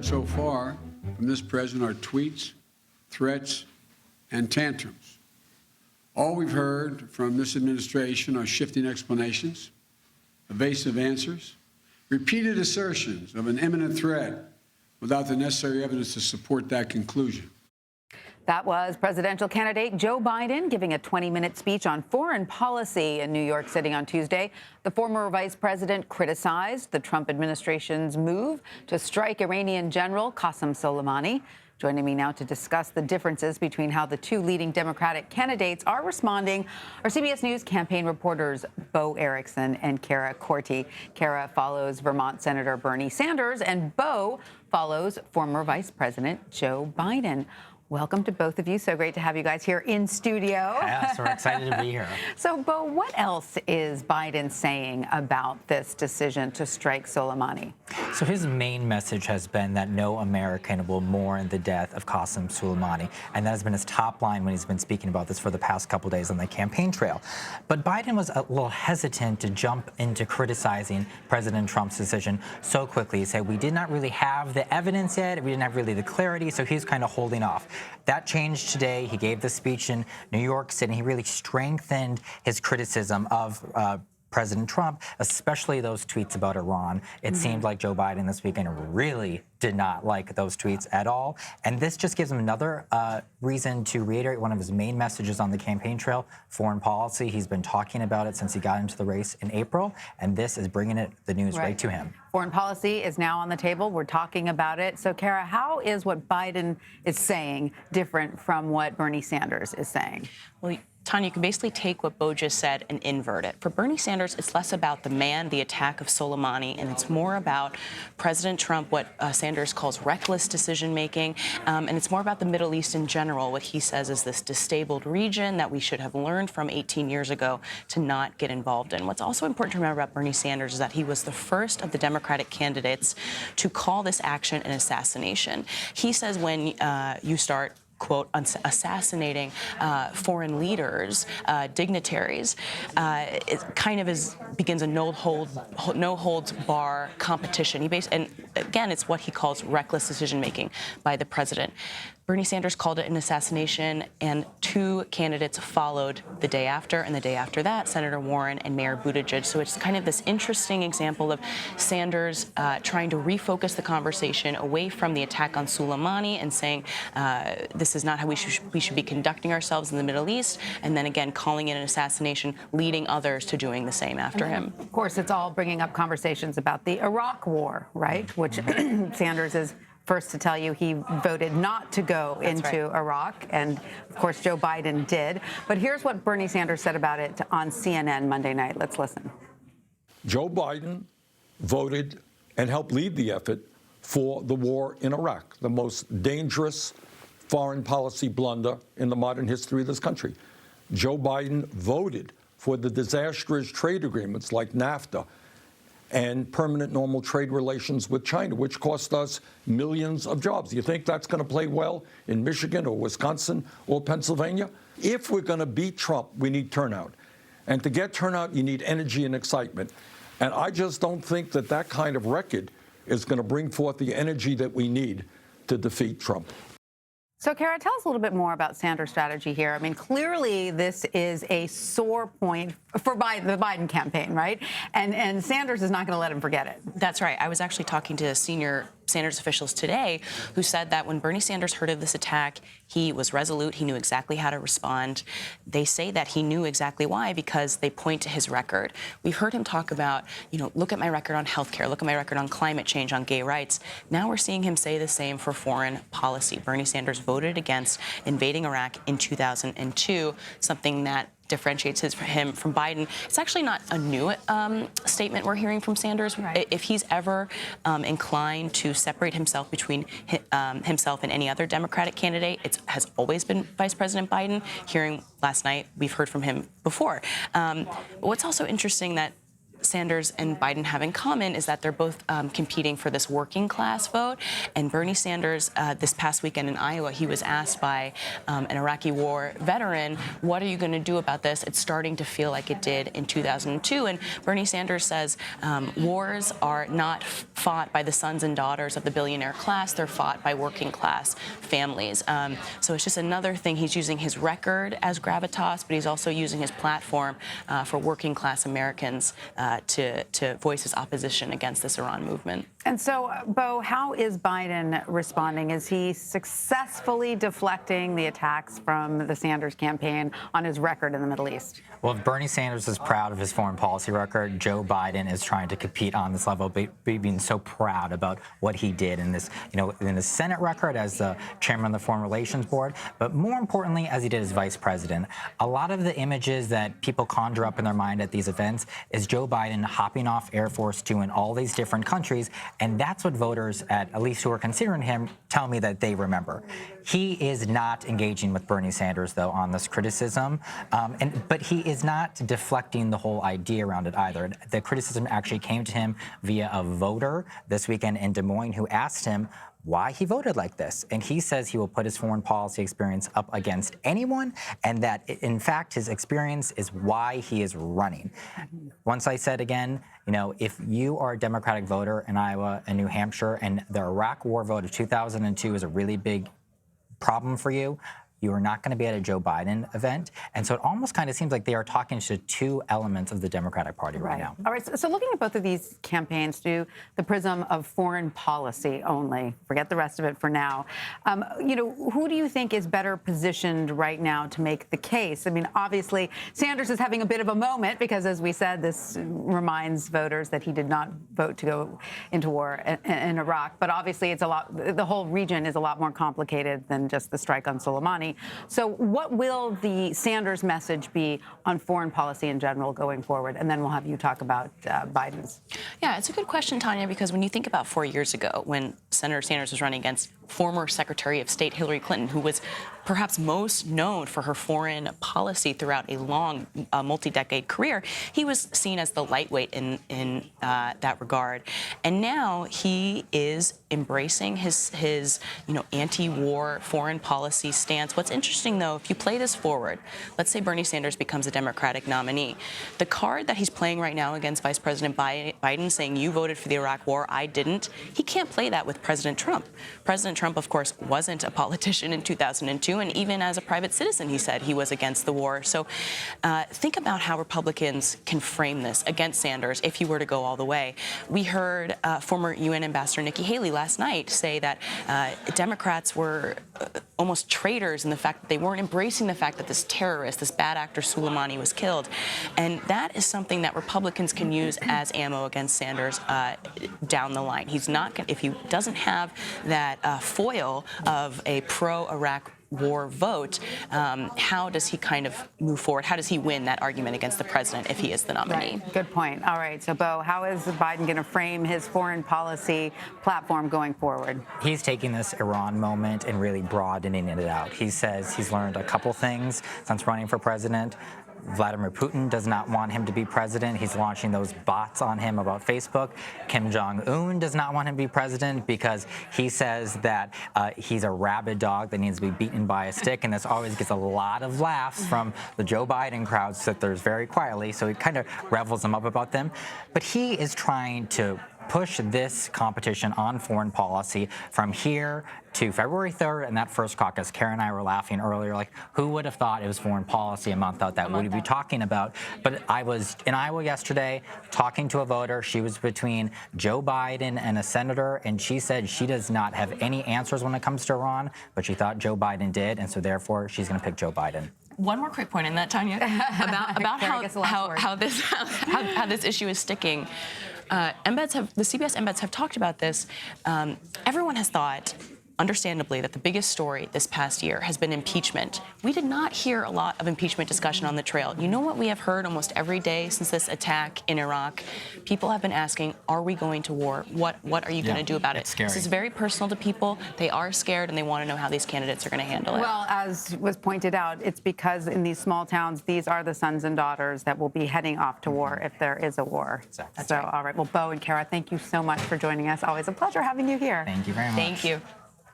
heard so far from this president are tweets, threats, and tantrums. All we've heard from this administration are shifting explanations, evasive answers, repeated assertions of an imminent threat without the necessary evidence to support that conclusion. That was presidential candidate Joe Biden giving a 20-minute speech on foreign policy in New York City on Tuesday. The former vice president criticized the Trump administration's move to strike Iranian General Qasem Soleimani. Joining me now to discuss the differences between how the two leading Democratic candidates are responding are CBS News campaign reporters Bo Erickson and Cara Korte. Cara follows Vermont Senator Bernie Sanders, and Bo follows former Vice President Joe Biden. Welcome to both of you. So great to have you guys here in studio. Yes, we're excited to be here. So, Bo, what else is Biden saying about this decision to strike Soleimani? So his main message has been that no American will mourn the death of Qasem Soleimani. And that has been his top line when he's been speaking about this for the past couple days on the campaign trail. But Biden was a little hesitant to jump into criticizing President Trump's decision so quickly. He said, we did not really have the evidence yet. We didn't have really the clarity. So he's kind of holding off. That changed today. He gave the speech in New York City. He really strengthened his criticism of President Trump, especially those tweets about Iran. It seemed like Joe Biden this weekend really did not like those tweets at all. And this just gives him another reason to reiterate one of his main messages on the campaign trail, foreign policy. He's been talking about it since he got into the race in April, and this is bringing the news right to him. Foreign policy is now on the table. We're talking about it. So, Cara, how is what Biden is saying different from what Bernie Sanders is saying? Well, Tanya, you can basically take what Bo just said and invert it. For Bernie Sanders, it's less about the man, the attack of Soleimani, and it's more about President Trump, what Sanders calls reckless decision-making, and it's more about the Middle East in general, what he says is this disabled region that we should have learned from 18 years ago to not get involved in. What's also important to remember about Bernie Sanders is that he was the first of the Democratic candidates to call this action an assassination. He says when you start quote, assassinating foreign leaders, dignitaries, it kind of begins a no holds bar competition. And again, it's what he calls reckless decision-making by the president. Bernie Sanders called it an assassination, and two candidates followed the day after, and the day after that, Senator Warren and Mayor Buttigieg. So it's kind of this interesting example of Sanders trying to refocus the conversation away from the attack on Soleimani and saying this is not how we should be conducting ourselves in the Middle East, and then again calling it an assassination, leading others to doing the same after him. Of course, it's all bringing up conversations about the Iraq War, right? Which Sanders is first to tell you he voted not to go into Iraq, and of course Joe Biden did. But here's what Bernie Sanders said about it on CNN Monday night. Let's listen. Joe Biden voted and helped lead the effort for the war in Iraq, the most dangerous foreign policy blunder in the modern history of this country. Joe Biden voted for the disastrous trade agreements like NAFTA and permanent normal trade relations with China, which cost us millions of jobs. Do you think that's going to play well in Michigan or Wisconsin or Pennsylvania? If we're going to beat Trump, we need turnout. And to get turnout, you need energy and excitement. And I just don't think that that kind of record is going to bring forth the energy that we need to defeat Trump. So, Cara, tell us a little bit more about Sanders' strategy here. I mean, clearly this is a sore point for the Biden campaign, right? And Sanders is not going to let him forget it. That's right. I was actually talking to senior Sanders officials today who said that when Bernie Sanders heard of this attack, he was resolute. He knew exactly how to respond. They say that he knew exactly why because they point to his record. We heard him talk about, look at my record on health care, look at my record on climate change, on gay rights. Now we're seeing him say the same for foreign policy. Bernie Sanders voted against invading Iraq in 2002, something that differentiates him from Biden. It's actually not a new statement we're hearing from Sanders. Right. If he's ever inclined to separate himself between himself and any other Democratic candidate, it has always been Vice President Biden. Hearing last night, we've heard from him before. What's also interesting that Sanders and Biden have in common is that they're both competing for this working class vote. And Bernie Sanders, this past weekend in Iowa, he was asked by an Iraqi war veteran, what are you going to do about this? It's starting to feel like it did in 2002. And Bernie Sanders says wars are not fought by the sons and daughters of the billionaire class. They're fought by working class families. So it's just another thing. He's using his record as gravitas, but he's also using his platform for working class Americans to voice his opposition against this Iran movement. And so, Bo, how is Biden responding? Is he successfully deflecting the attacks from the Sanders campaign on his record in the Middle East? Well, if Bernie Sanders is proud of his foreign policy record, Joe Biden is trying to compete on this level, being so proud about what he did in this, in his Senate record as the chairman of the Foreign Relations Board, but more importantly, as he did as vice president. A lot of the images that people conjure up in their mind at these events is Joe Biden hopping off Air Force Two in all these different countries, and that's what voters, at least who are considering him, tell me that they remember. He is not engaging with Bernie Sanders, though, on this criticism, but he is not deflecting the whole idea around it either. The criticism actually came to him via a voter this weekend in Des Moines who asked him why he voted like this. And he says he will put his foreign policy experience up against anyone, and that, in fact, his experience is why he is running. Once I said again, if you are a Democratic voter in Iowa and New Hampshire, and the Iraq War vote of 2002 is a really big problem for you, you are not going to be at a Joe Biden event. And so it almost kind of seems like they are talking to two elements of the Democratic Party right now. All right. So looking at both of these campaigns through the prism of foreign policy only, forget the rest of it for now, who do you think is better positioned right now to make the case? I mean, obviously, Sanders is having a bit of a moment because, as we said, this reminds voters that he did not vote to go into war in Iraq. But obviously, the whole region is a lot more complicated than just the strike on Soleimani. So what will the Sanders message be on foreign policy in general going forward? And then we'll have you talk about Biden's. Yeah, it's a good question, Tanya, because when you think about 4 years ago when Senator Sanders was running against former Secretary of State Hillary Clinton, who was perhaps most known for her foreign policy throughout a long, multi-decade career, he was seen as the lightweight in that regard. And now he is embracing his anti-war foreign policy stance. What's interesting, though, if you play this forward, let's say Bernie Sanders becomes a Democratic nominee, the card that he's playing right now against Vice President Biden, saying you voted for the Iraq War, I didn't, he can't play that with President Trump. President Trump, of course, wasn't a politician in 2002, and even as a private citizen, he said he was against the war. So think about how Republicans can frame this against Sanders if he were to go all the way. We heard former UN Ambassador Nikki Haley last night say that Democrats were almost traitors in the fact that they weren't embracing the fact that this terrorist, this bad actor Soleimani, was killed. And that is something that Republicans can use as ammo against Sanders down the line. He's not going, if he doesn't have that foil of a pro-Iraq war vote, how does he kind of move forward? How does he win that argument against the president if he is the nominee? Right. Good point. All right. So, Bo, how is Biden going to frame his foreign policy platform going forward? He's taking this Iran moment and really broadening it out. He says he's learned a couple things since running for president. Vladimir Putin does not want him to be president. He's launching those bots on him about Facebook. Kim Jong-un does not want him to be president because he says that he's a rabid dog that needs to be beaten by a stick, and this always gets a lot of laughs from the Joe Biden crowd, sit there very quietly, so he kind of revels them up about them. But he is trying to push this competition on foreign policy from here to February 3rd and that first caucus. Cara and I were laughing earlier, like, who would have thought it was foreign policy a month out that we would be talking about? But I was in Iowa yesterday talking to a voter. She was between Joe Biden and a senator, and she said she does not have any answers when it comes to Iran, but she thought Joe Biden did, and so therefore she's going to pick Joe Biden. One more quick point in that, Tanya, about how this issue is sticking. The CBS embeds have talked about this. Everyone has thought understandably, that the biggest story this past year has been impeachment. We did not hear a lot of impeachment discussion on the trail. You know what we have heard almost every day since this attack in Iraq? People have been asking, are we going to war? What are you going to do about it? It's scary. This is very personal to people. They are scared, and they want to know how these candidates are going to handle it. Well, as was pointed out, it's because in these small towns, these are the sons and daughters that will be heading off to war if there is a war. Exactly. So, all right. Well, Bo and Cara, thank you so much for joining us. Always a pleasure having you here. Thank you very much. Thank you.